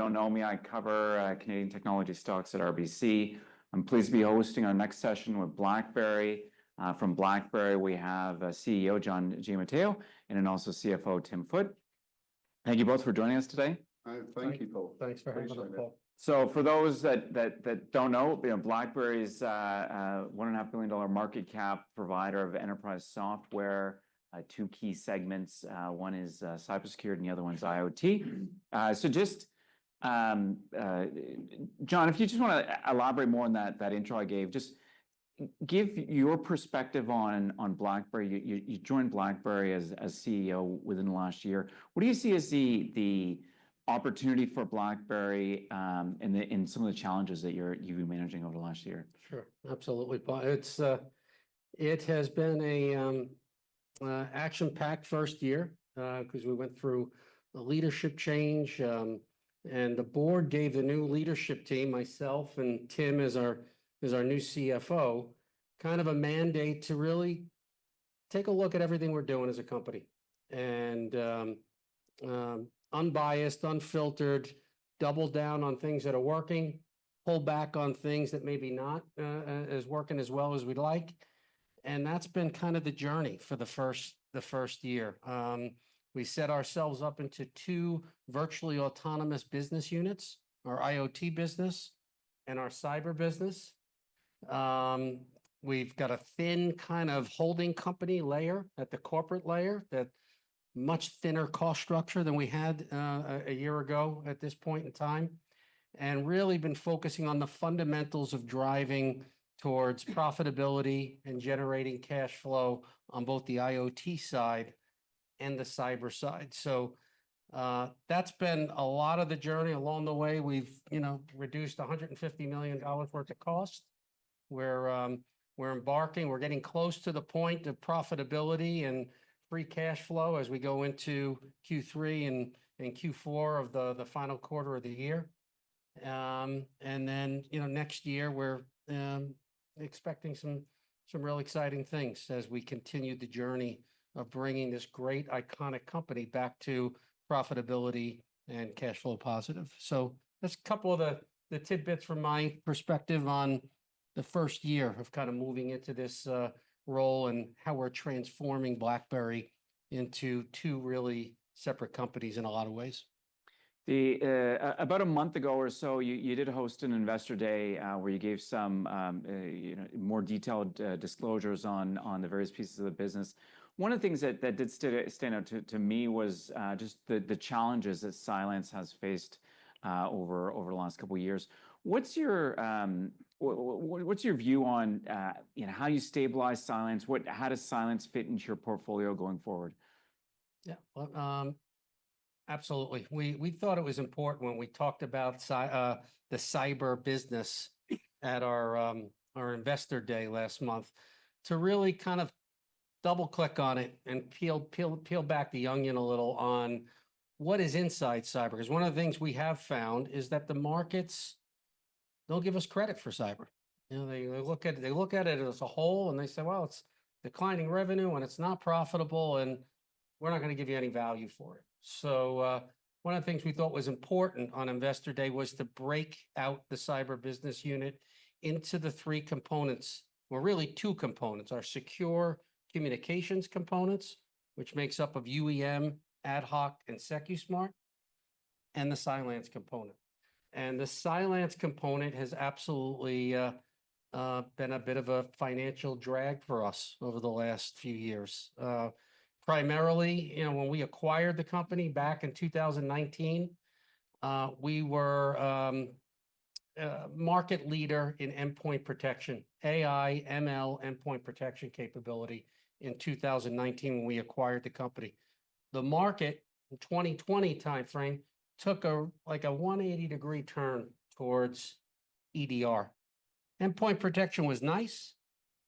don't know me, I cover Canadian technology stocks at RBC. I'm pleased to be hosting our next session with BlackBerry. From BlackBerry, we have CEO John Giamatteo and then also CFO Tim Foote. Thank you both for joining us today. Thank you, Paul. Thanks for having us, Paul. So for those that don't know, BlackBerry is a $1.5 billion market cap provider of enterprise software. Two key segments. One is cybersecurity and the other one's IoT. So just, John, if you just want to elaborate more on that intro I gave, just give your perspective on BlackBerry. You joined BlackBerry as CEO within the last year. What do you see as the opportunity for BlackBerry in some of the challenges that you've been managing over the last year? Sure, absolutely, Paul. It has been a action-packed first year because we went through a leadership change, and the board gave the new leadership team, myself and Tim as our new CFO, kind of a mandate to really take a look at everything we're doing as a company and unbiased, unfiltered, double down on things that are working, pull back on things that maybe not as working as well as we'd like. And that's been kind of the journey for the first year. We set ourselves up into two virtually autonomous business units, our IoT business and our cyber business. We've got a thin kind of holding company layer at the corporate layer, that much thinner cost structure than we had a year ago at this point in time, and really been focusing on the fundamentals of driving towards profitability and generating cash flow on both the IoT side and the cyber side. So that's been a lot of the journey. Along the way, we've reduced $150 million worth of cost. We're getting close to the point of profitability and free cash flow as we go into Q3 and Q4 of the final quarter of the year. And then next year we're expecting some real exciting things as we continue the journey of bringing this great iconic company back to profitability and cash flow positive. So that's a couple of the tidbits from my perspective on the first year of kind of moving into this role and how we're transforming BlackBerry into two really separate companies in a lot of ways. About a month ago or so, you did host an investor day where you gave some more detailed disclosures on the various pieces of the business. One of the things that did stand out to me was just the challenges that Cylance has faced over the last couple of years. What's your view on how you stabilize Cylance? How does Cylance fit into your portfolio going forward? Yeah, well, absolutely. We thought it was important when we talked about the cyber business at our investor day last month to really kind of double click on it and peel back the onion a little on what is inside cyber. Because one of the things we have found is that the markets don't give us credit for cyber. They look at it as a whole and they say, well, it's declining revenue and it's not profitable and we're not going to give you any value for it. So one of the things we thought was important on Investor Day was to break out the cyber business unit into the three components, well, really two components, our secure communications components, which makes up of UEM, Ad Hoc, and SecuSmart, and the Cylance component. And the Cylance component has absolutely been a bit of a financial drag for us over the last few years. Primarily, when we acquired the company back in 2019, we were market leader in endpoint protection, AI, ML, endpoint protection capability in 2019 when we acquired the company. The market in 2020 timeframe took a 180-degree turn towards EDR. Endpoint protection was nice,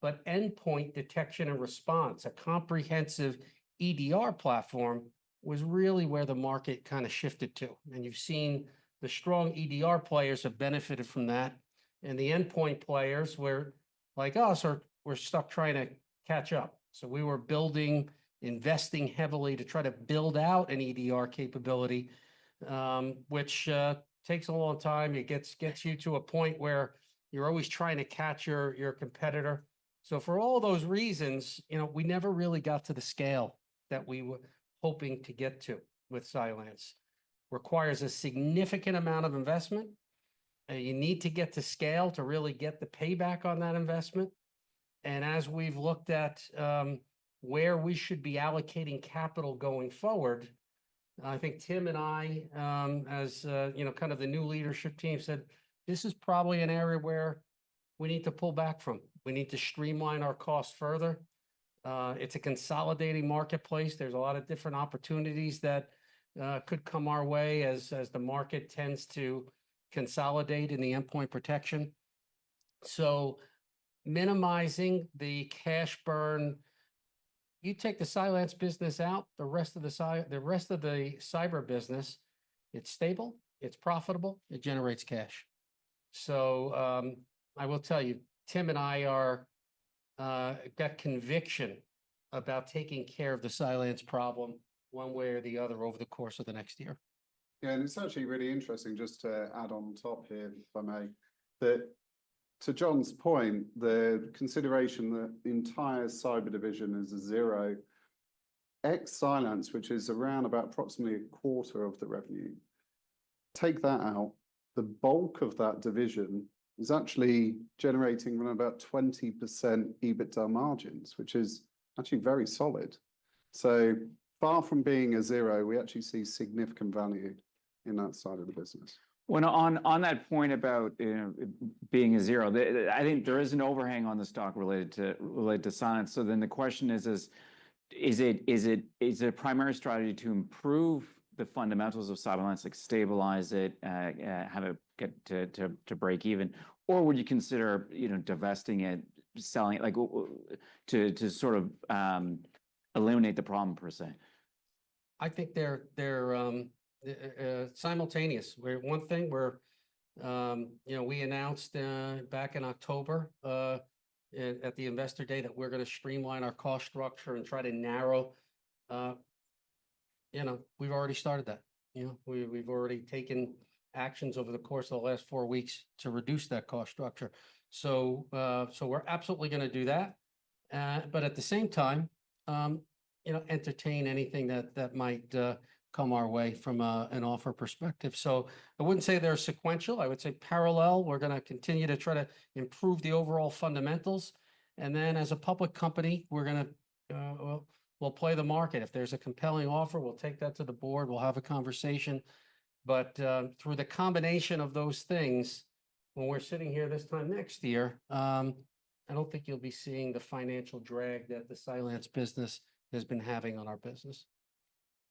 but endpoint detection and response, a comprehensive EDR platform, was really where the market kind of shifted to. And you've seen the strong EDR players have benefited from that. And the endpoint players were like us, we're stuck trying to catch up. So we were investing heavily to try to build out an EDR capability, which takes a long time. It gets you to a point where you're always trying to catch your competitor. So for all those reasons, we never really got to the scale that we were hoping to get to with Cylance. Requires a significant amount of investment. You need to get to scale to really get the payback on that investment. And as we've looked at where we should be allocating capital going forward, I think Tim and I, as kind of the new leadership team, said this is probably an area where we need to pull back from. We need to streamline our costs further. It's a consolidating marketplace. There's a lot of different opportunities that could come our way as the market tends to consolidate in the endpoint protection. So minimizing the cash burn. You take the Cylance business out, the rest of the cyber business, it's stable, it's profitable, it generates cash. So I will tell you, Tim and I got conviction about taking care of the Cylance problem one way or the other over the course of the next year. Yeah, and it's actually really interesting, just to add on top here, if I may, that to John's point, the consideration that the entire cyber division is a zero, ex Cylance, which is around about approximately a quarter of the revenue. Take that out, the bulk of that division is actually generating around about 20% EBITDA margins, which is actually very solid. So far from being a zero, we actually see significant value in that side of the business. Well, on that point about being a zero, I think there is an overhang on the stock related to Cylance. So then the question is it a primary strategy to improve the fundamentals of Cylance, like stabilize it, have it get to break even, or would you consider divesting it, selling it, like to sort of eliminate the problem per se? I think they're simultaneous. We announced back in October at the Investor Day that we're going to streamline our cost structure and try to narrow. We've already started that. We've already taken actions over the course of the last 4 weeks to reduce that cost structure. So we're absolutely going to do that. But at the same time, entertain anything that might come our way from an offer perspective. So I wouldn't say they're sequential. I would say parallel. We're going to continue to try to improve the overall fundamentals. And then as a public company, we're going to, we'll play the market. If there's a compelling offer, we'll take that to the board. We'll have a conversation. But through the combination of those things, when we're sitting here this time next year, I don't think you'll be seeing the financial drag that the Cylance business has been having on our business.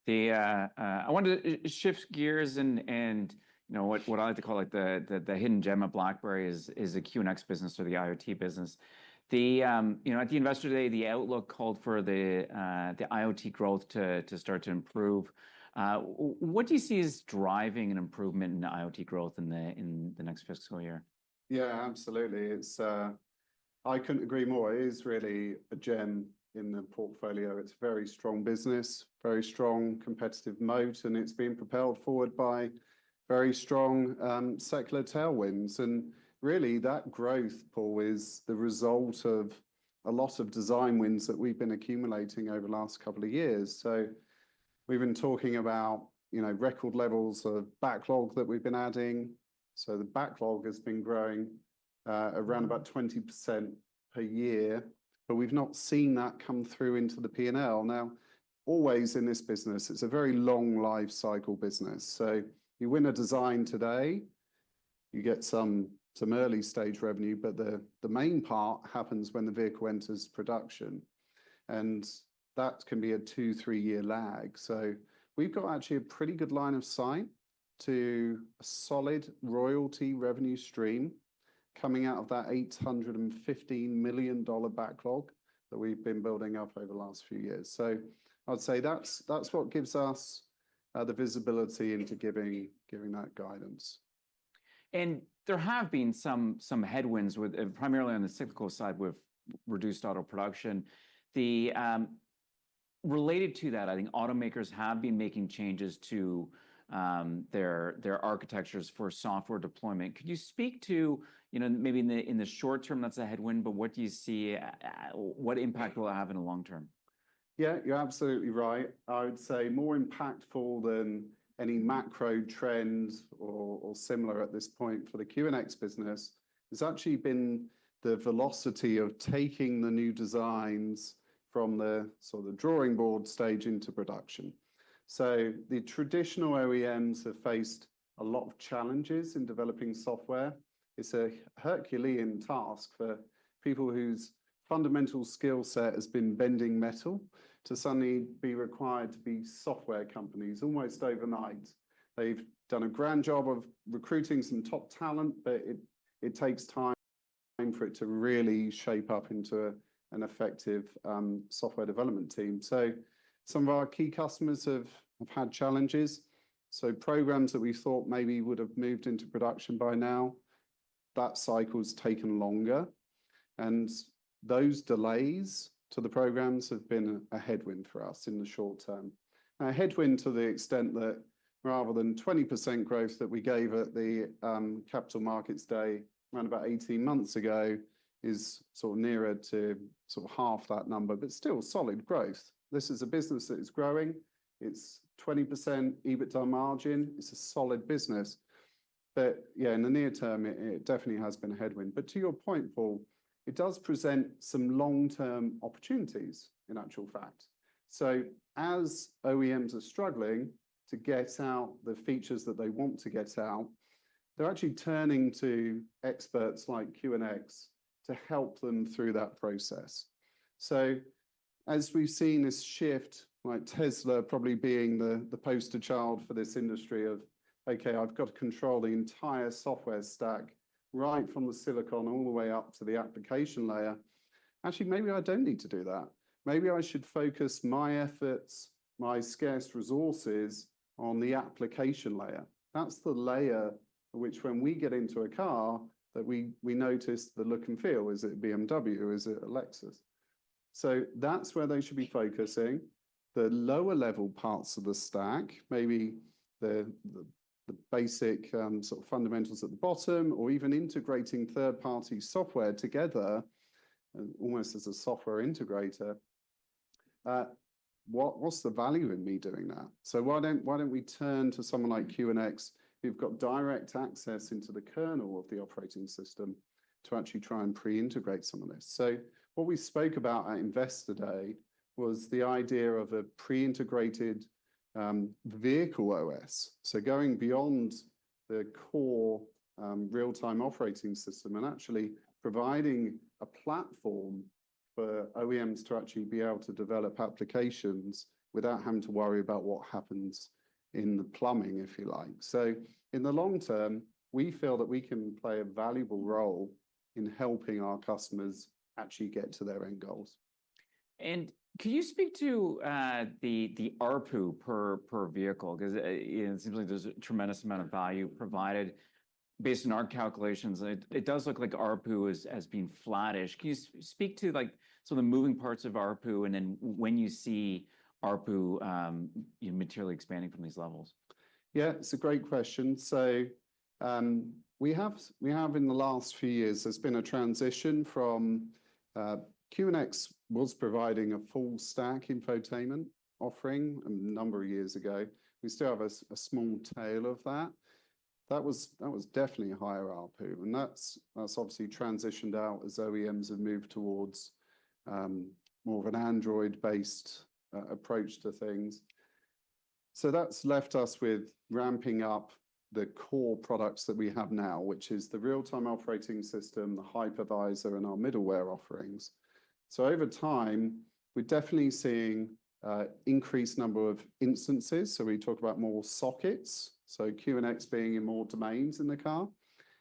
I wanted to shift gears and what I like to call like the hidden gem of BlackBerry is the QNX business or the IoT business. At the Investor Day, the outlook called for the IoT growth to start to improve. What do you see as driving an improvement in IoT growth in the next fiscal year? Yeah, absolutely. I couldn't agree more. It is really a gem in the portfolio. It's a very strong business, very strong competitive moat, and it's being propelled forward by very strong secular tailwinds. And really that growth, Paul, is the result of a lot of design wins that we've been accumulating over the last couple of years. So we've been talking about, record levels of backlog that we've been adding. So the backlog has been growing around about 20% per year, but we've not seen that come through into the P&L. Now, always in this business, it's a very long life cycle business. So you win a design today, you get some early stage revenue, but the main part happens when the vehicle enters production. And that can be a 2-3 year lag. So we've got actually a pretty good line of sight to a solid royalty revenue stream coming out of that $815 million backlog that we've been building up over the last few years. So I'd say that's what gives us the visibility into giving that guidance. And there have been some headwinds with primarily on the cyclical side with reduced auto production. Related to that, I think automakers have been making changes to their architectures for software deployment. Could you speak to, maybe in the short term that's a headwind, but what do you see? What impact will it have in the long term? Yeah, you're absolutely right. I would say more impactful than any macro trends or similar at this point for the QNX business has actually been the velocity of taking the new designs from the sort of drawing board stage into production. So the traditional OEMs have faced a lot of challenges in developing software. It's a Herculean task for people whose fundamental skill set has been bending metal to suddenly be required to be software companies almost overnight. They've done a grand job of recruiting some top talent, but it takes time for it to really shape up into an effective software development team. So some of our key customers have had challenges. So programs that we thought maybe would have moved into production by now, that cycle's taken longer. And those delays to the programs have been a headwind for us in the short term. A headwind to the extent that rather than 20% growth that we gave at the Capital Markets Day around about 18 months ago is sort of nearer to sort of half that number, but still solid growth. This is a business that is growing. It's 20% EBITDA margin. It's a solid business. But yeah, in the near term, it definitely has been a headwind. But to your point, Paul, it does present some long-term opportunities in actual fact. So as OEMs are struggling to get out the features that they want to get out, they're actually turning to experts like QNX to help them through that process. So as we've seen this shift, like Tesla probably being the poster child for this industry of, okay, I've got to control the entire software stack right from the silicon all the way up to the application layer. Actually, maybe I don't need to do that. Maybe I should focus my efforts, my scarce resources on the application layer. That's the layer which when we get into a car, that we notice the look and feel. Is it BMW? Is it a Lexus? So that's where they should be focusing. The lower level parts of the stack, maybe the basic sort of fundamentals at the bottom, or even integrating third-party software together, almost as a software integrator. What's the value in me doing that? So why don't we turn to someone like QNX, who've got direct access into the kernel of the operating system to actually try and pre-integrate some of this. So what we spoke about at Investor Day was the idea of a pre-integrated vehicle OS. So going beyond the core real-time operating system and actually providing a platform for OEMs to actually be able to develop applications without having to worry about what happens in the plumbing, if you like. So in the long term, we feel that we can play a valuable role in helping our customers actually get to their end goals. And could you speak to the ARPU per vehicle? Because it seems like there's a tremendous amount of value provided. Based on our calculations, it does look like ARPU has been flattish. Can you speak to like some of the moving parts of ARPU, and then when you see ARPU materially expanding from these levels? Yeah, it's a great question. So we have in the last few years, there's been a transition from QNX was providing a full stack infotainment offering a number of years ago. We still have a small tail of that. That was definitely a higher ARPU, and that's obviously transitioned out as OEMs have moved towards more of an Android-based approach to things. So that's left us with ramping up the core products that we have now, which is the real-time operating system, the hypervisor, and our middleware offerings. So over time, we're definitely seeing increased number of instances. So we talk about more sockets. So QNX being in more domains in the car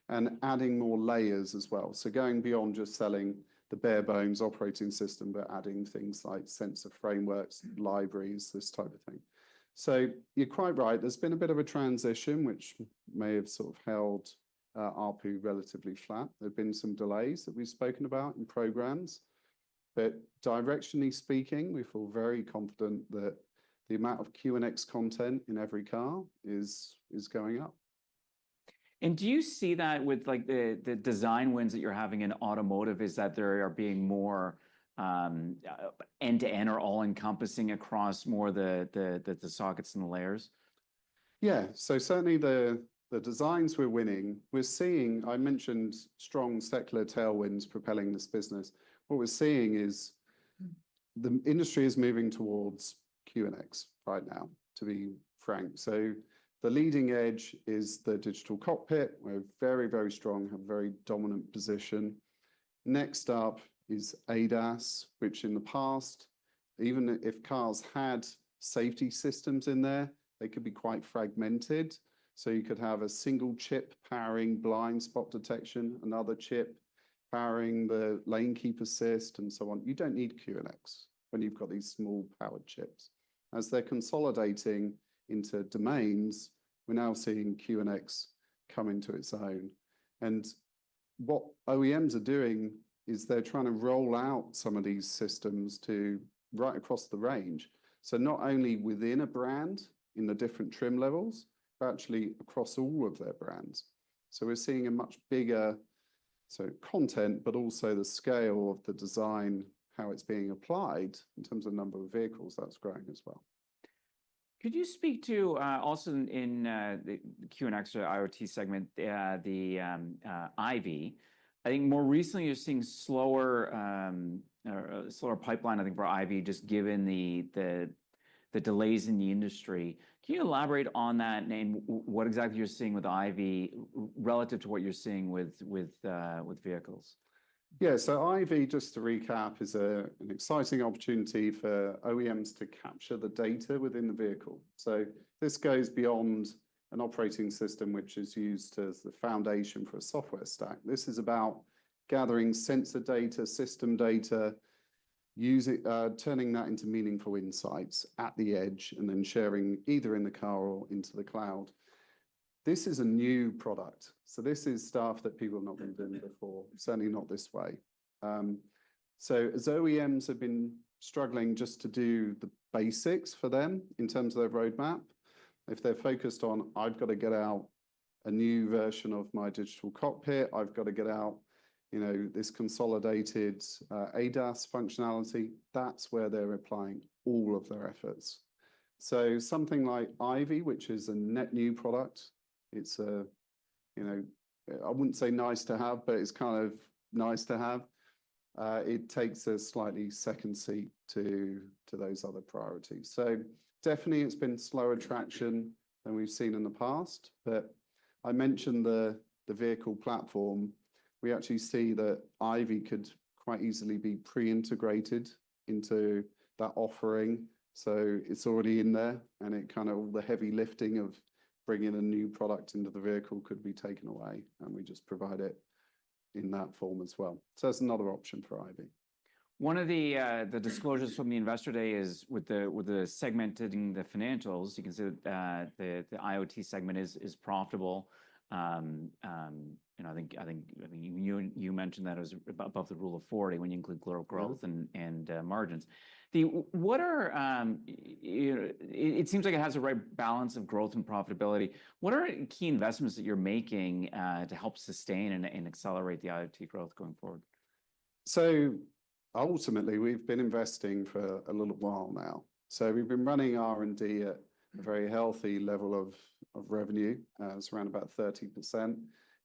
and adding more layers as well. So going beyond just selling the bare bones operating system, but adding things like sensor frameworks, libraries, this type of thing. So you're quite right. There's been a bit of a transition, which may have sort of held ARPU relatively flat. There have been some delays that we've spoken about in programs. But directionally speaking, we feel very confident that the amount of QNX content in every car is going up. And do you see that with like the design wins that you're having in automotive, is that there are being more end-to-end or all-encompassing across more the sockets and the layers? Yeah, so certainly the designs we're winning, we're seeing, I mentioned strong secular tailwinds propelling this business. What we're seeing is the industry is moving towards QNX right now, to be frank. So the leading edge is the digital cockpit. We're very, very strong, have a very dominant position. Next up is ADAS, which in the past, even if cars had safety systems in there, they could be quite fragmented. So you could have a single chip powering blind spot detection, another chip powering the lane keep assist and so on. You don't need QNX when you've got these small powered chips. As they're consolidating into domains, we're now seeing QNX come into its own. And what OEMs are doing is they're trying to roll out some of these systems to right across the range. So not only within a brand in the different trim levels, but actually across all of their brands. So we're seeing a much bigger content, but also the scale of the design, how it's being applied in terms of number of vehicles, that's growing as well. Could you speak to also in the QNX or IoT segment, the IV? I think more recently you're seeing slower pipeline, I think, for IV, just given the delays in the industry. Can you elaborate on that and what exactly you're seeing with IV relative to what you're seeing with vehicles? Yeah, so IV, just to recap, is an exciting opportunity for OEMs to capture the data within the vehicle. So this goes beyond an operating system, which is used as the foundation for a software stack. This is about gathering sensor data, system data, turning that into meaningful insights at the edge, and then sharing either in the car or into the cloud. This is a new product. So this is stuff that people have not been doing before, certainly not this way. So as OEMs have been struggling just to do the basics for them in terms of their roadmap, if they're focused on, I've got to get out a new version of my digital cockpit, I've got to get out, you know, this consolidated ADAS functionality, that's where they're applying all of their efforts. So something like Ivy, which is a net new product, it's a, you know, I wouldn't say nice to have, but it's kind of nice to have. It takes a slightly second seat to those other priorities. So definitely it's been slower traction than we've seen in the past, but I mentioned the vehicle platform. We actually see that Ivy could quite easily be pre-integrated into that offering. So it's already in there, and it kind of, all the heavy lifting of bringing a new product into the vehicle could be taken away, and we just provide it in that form as well. So that's another option for Ivy. One of the disclosures from the Investor Day is with the segmenting the financials. You can see that the IoT segment is profitable. You know, I mean, you mentioned that it was above the Rule of 40 when you include growth and margins. What are you know, it seems like it has the right balance of growth and profitability. What are key investments that you're making to help sustain and accelerate the IoT growth going forward? So ultimately, we've been investing for a little while now. So we've been running R&D at a very healthy level of revenue. It's around about 30%.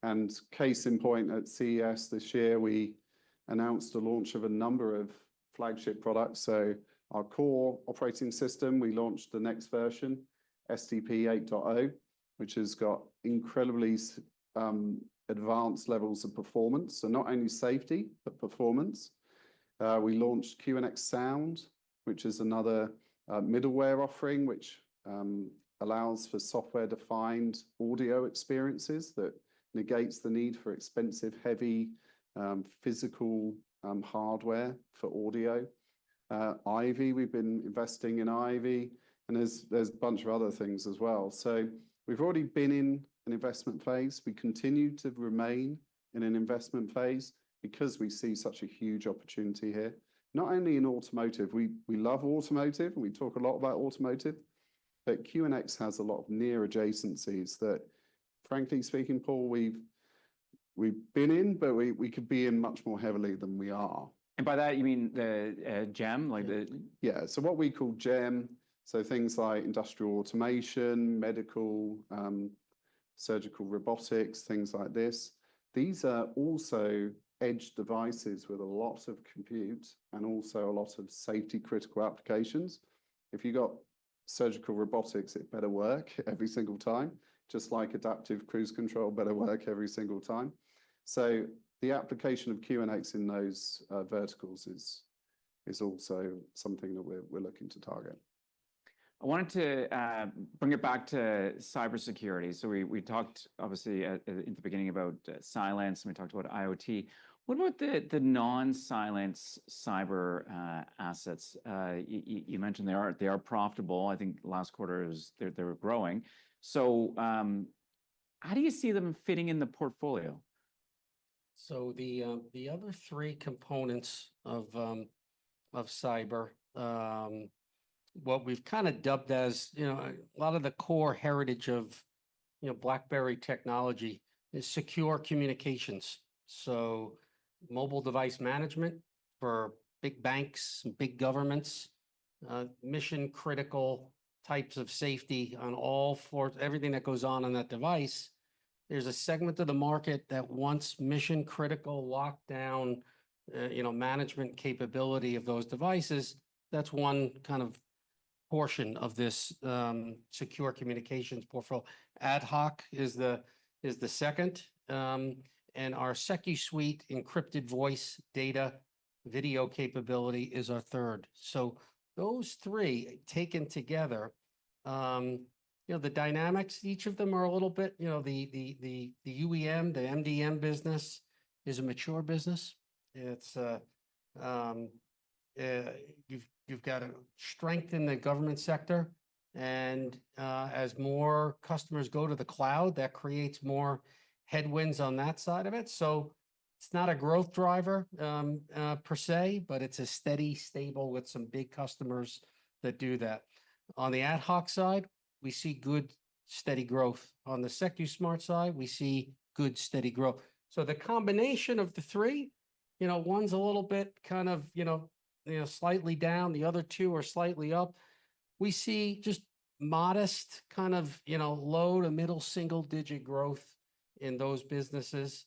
And case in point, at CES this year, we announced the launch of a number of flagship products. So our core operating system, we launched the next version, SDP 8.0, which has got incredibly advanced levels of performance. So not only safety, but performance. We launched QNX Sound, which is another middleware offering, which allows for software-defined audio experiences that negates the need for expensive, heavy physical hardware for audio. Ivy, we've been investing in Ivy, and there's a bunch of other things as well. So we've already been in an investment phase. We continue to remain in an investment phase because we see such a huge opportunity here. Not only in automotive, we love automotive, and we talk a lot about automotive, but QNX has a lot of near adjacencies that, frankly speaking, Paul, we've been in, but we could be in much more heavily than we are. And by that, you mean the GEM, like the... Yeah, so what we call GEM, so things like industrial automation, medical, surgical robotics, things like this. These are also edge devices with a lot of compute and also a lot of safety critical applications. If you've got surgical robotics, it better work every single time, just like adaptive cruise control better work every single time. So the application of QNX in those verticals is also something that we're looking to target. I wanted to bring it back to cybersecurity. So we talked obviously at the beginning about Cylance, and we talked about IoT. What about the non-Cylance cyber assets? You mentioned they are profitable. I think last quarter they were growing. So how do you see them fitting in the portfolio? So the other three components of cyber, what we've kind of dubbed as, you know, a lot of the core heritage of, you know, BlackBerry technology is secure communications. So mobile device management for big banks, big governments, mission critical types of safety on all four, everything that goes on that device. There's a segment of the market that wants mission critical lockdown, you know, management capability of those devices. That's one kind of portion of this secure communications portfolio. Ad hoc is the second, and our SecuSUITE encrypted voice, data, video capability is our third. So those three taken together, you know, the dynamics, each of them are a little bit, you know, the UEM, the MDM business is a mature business. It's you've got to strengthen the government sector. And as more customers go to the cloud, that creates more headwinds on that side of it. So it's not a growth driver per se, but it's a steady, stable with some big customers that do that. On the ad hoc side, we see good, steady growth. On the SecuSmart side, we see good, steady growth. So the combination of the three, one's a little bit kind of, slightly down, the other two are slightly up. We see just modest kind of, low to middle single digit growth in those businesses.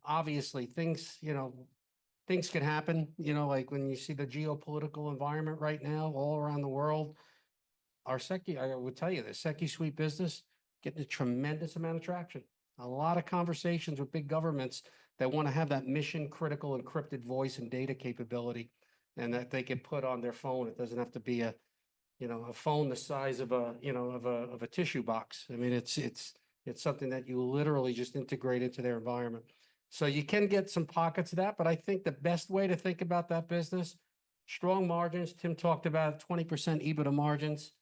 Obviously things can happen, like when you see the geopolitical environment right now all around the world. I would tell you the SecuSuite business getting a tremendous amount of traction. A lot of conversations with big governments that want to have that mission critical encrypted voice and data capability, and that they can put on their phone. It doesn't have to be a phone the size of a tissue box. I mean, it's something that you literally just integrate into their environment. So you can get some pockets of that, but I think the best way to think about that business, strong margins. Tim talked about 20% EBITDA margins,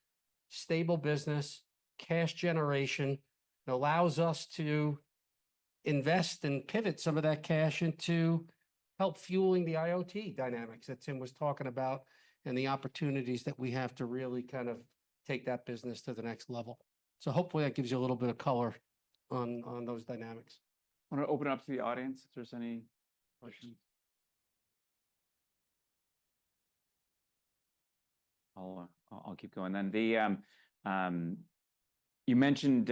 stable business, cash generation. It allows us to invest and pivot some of that cash into help fueling the IoT dynamics that Tim was talking about and the opportunities that we have to really kind of take that business to the next level. So hopefully that gives you a little bit of color on those dynamics. I want to open it up to the audience if there's any questions. I'll keep going then. You mentioned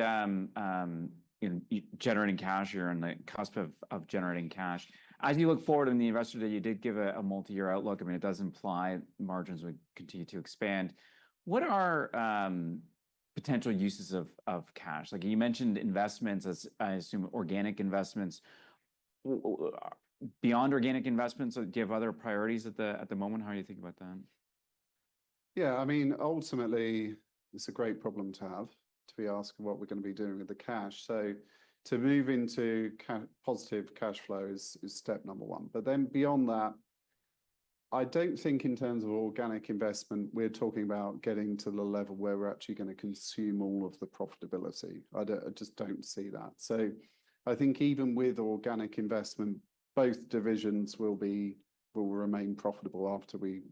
generating cash. You're on the cusp of generating cash. As you look forward in the Investor Day, you did give a multi-year outlook. I mean, it does imply margins would continue to expand. What are potential uses of cash? Like you mentioned investments, as I assume organic investments. Beyond organic investments, do you have other priorities at the moment? How do you think about that? Yeah, I mean, ultimately, it's a great problem to have, to be asking what we're going to be doing with the cash. So to move into positive cash flow is step number one. But then beyond that, I don't think in terms of organic investment, we're talking about getting to the level where we're actually going to consume all of the profitability. I just don't see that. So I think even with organic investment, both divisions will remain profitable after we've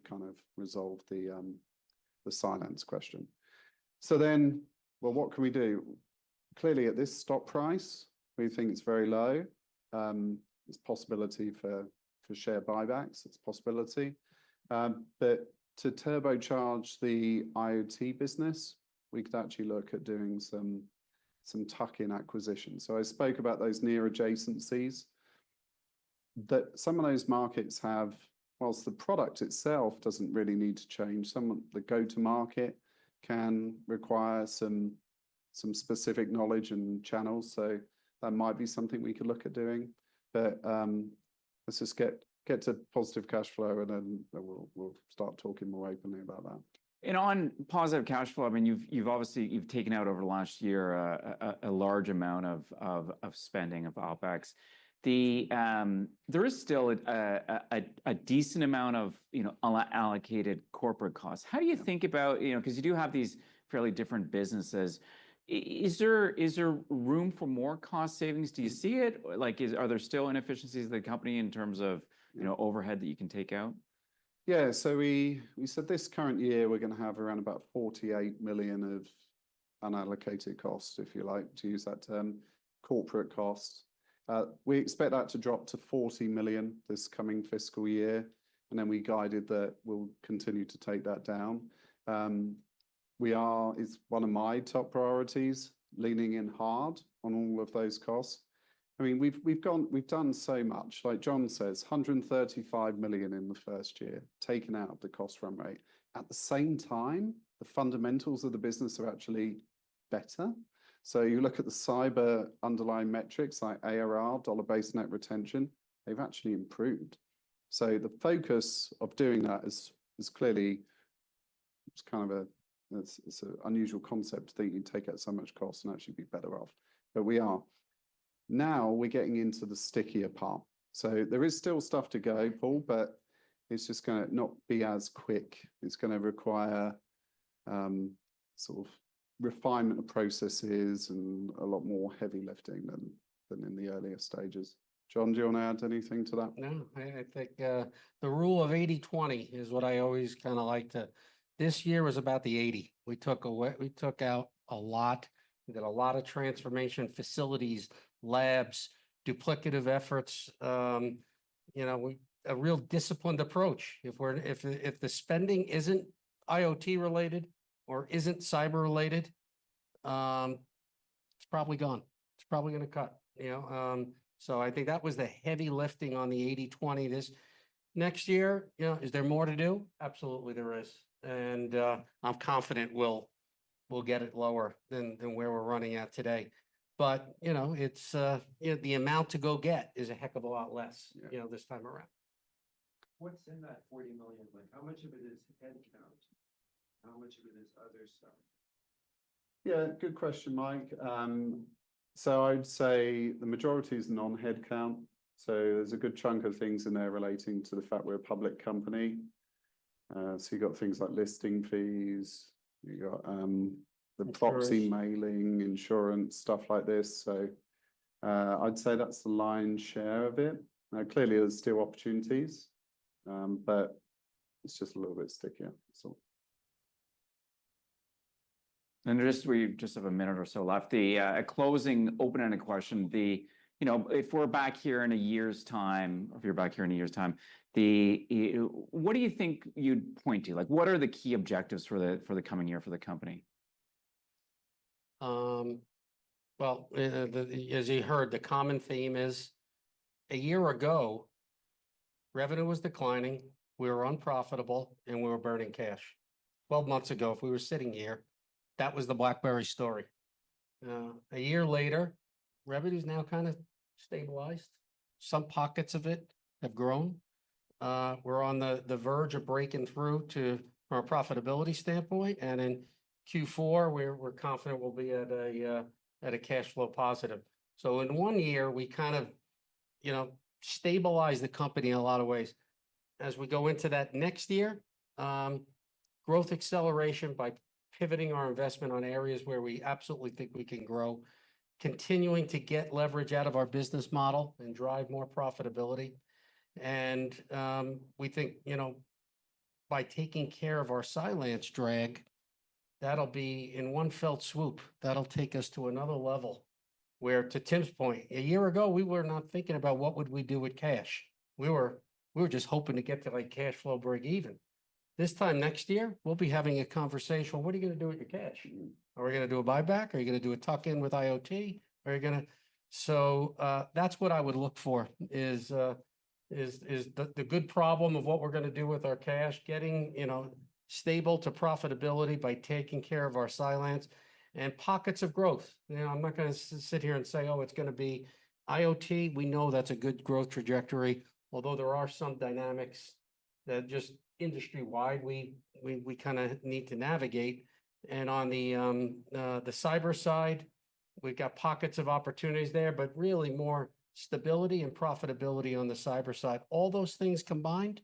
kind of resolved the Cylance question. So then, well, what can we do? Clearly, at this stock price, we think it's very low. There's possibility for share buybacks. It's a possibility. But to turbocharge the IoT business, we could actually look at doing some tuck-in acquisitions. So I spoke about those near adjacencies. That some of those markets have, whilst the product itself doesn't really need to change, the go-to-market can require some specific knowledge and channels. So that might be something we could look at doing. But let's just get to positive cash flow, and then we'll start talking more openly about that. And on positive cash flow, I mean, you've obviously taken out over the last year a large amount of spending of OpEx. There is still a decent amount of allocated corporate costs. How do you think about because you do have these fairly different businesses? Is there room for more cost savings? Do you see it? Like, are there still inefficiencies of the company in terms of overhead that you can take out? Yeah, so we said this current year we're going to have around about 48 million of unallocated costs, if you like to use that term, corporate costs. We expect that to drop to 40 million this coming fiscal year, and then we guided that we'll continue to take that down. It's one of my top priorities, leaning in hard on all of those costs. I mean, we've done so much. Like John says, 135 million in the first year, taken out of the cost run rate. At the same time, the fundamentals of the business are actually better. So you look at the cyber underlying metrics like ARR, dollar-based net retention, they've actually improved. So the focus of doing that is clearly, it's kind of it's an unusual concept to think you take out so much cost and actually be better off. But we are. Now we're getting into the stickier part. So there is still stuff to go, Paul, but it's just going to not be as quick. It's going to require sort of refinement of processes and a lot more heavy lifting than in the earlier stages. John, do you want to add anything to that? No, I think the rule of 80-20 is what I always kind of like to. This year was about the 80. We took out a lot. We did a lot of transformation, facilities, labs, duplicative efforts. A real disciplined approach. If the spending isn't IoT related or isn't cyber related, it's probably gone. It's probably going to cut. So I think that was the heavy lifting on the 80-20. This next year, is there more to do? Absolutely there is. And I'm confident we'll get it lower than where we're running at today. But, it's the amount to go get is a heck of a lot less, this time around. What's in that 40 million? Like, how much of it is headcount? How much of it is other stuff? Yeah, good question, Mike. So I'd say the majority is non-headcount. So there's a good chunk of things in there relating to the fact we're a public company. So you've got things like listing fees, you got the proxy mailing, insurance, stuff like this. So I'd say that's the lion's share of it. Clearly there's still opportunities, but it's just a little bit stickier. So. And we just have a minute or so left. A closing open-ended question. If we're back here in a year's time, or if you're back here in a year's time, what do you think you'd point to? Like, what are the key objectives for the coming year for the company? Well, as you heard, the common theme is a year ago, revenue was declining, we were unprofitable, and we were burning cash. 12 months ago, if we were sitting here, that was the BlackBerry story. A year later, revenue's now kind of stabilized. Some pockets of it have grown. We're on the verge of breaking through from a profitability standpoint, and in Q4, we're confident we'll be at a cash flow positive. So in 1 year, we kind of, stabilize the company in a lot of ways. As we go into that next year, growth acceleration by pivoting our investment on areas where we absolutely think we can grow, continuing to get leverage out of our business model and drive more profitability. And we think, by taking care of our Cylance drag, that'll be in one fell swoop. That'll take us to another level where, to Tim's point, a year ago, we were not thinking about what would we do with cash. We were just hoping to get to like cash flow break even. This time next year, we'll be having a conversation. Well, what are you going to do with your cash? Are we going to do a buyback? Are you going to do a tuck-in with IoT? Are you going to? So that's what I would look for is the good problem of what we're going to do with our cash, getting, stable to profitability by taking care of our Cylance and pockets of growth. I'm not going to sit here and say, oh, it's going to be IoT. We know that's a good growth trajectory, although there are some dynamics that just industry-wide we kind of need to navigate. And on the cyber side, we've got pockets of opportunities there, but really more stability and profitability on the cyber side. All those things combined,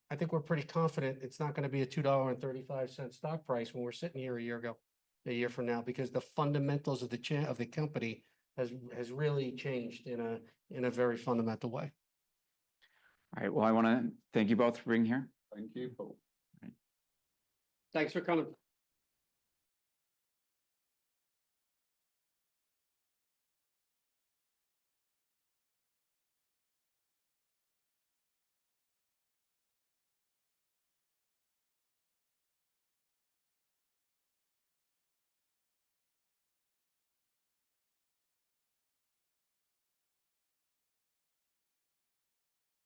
I think we're pretty confident it's not going to be a $2.35 stock price when we're sitting here a year from now, because the fundamentals of the company has really changed in a very fundamental way. All right. Well, I want to thank you both for being here. Thank you, Paul. Thanks for coming.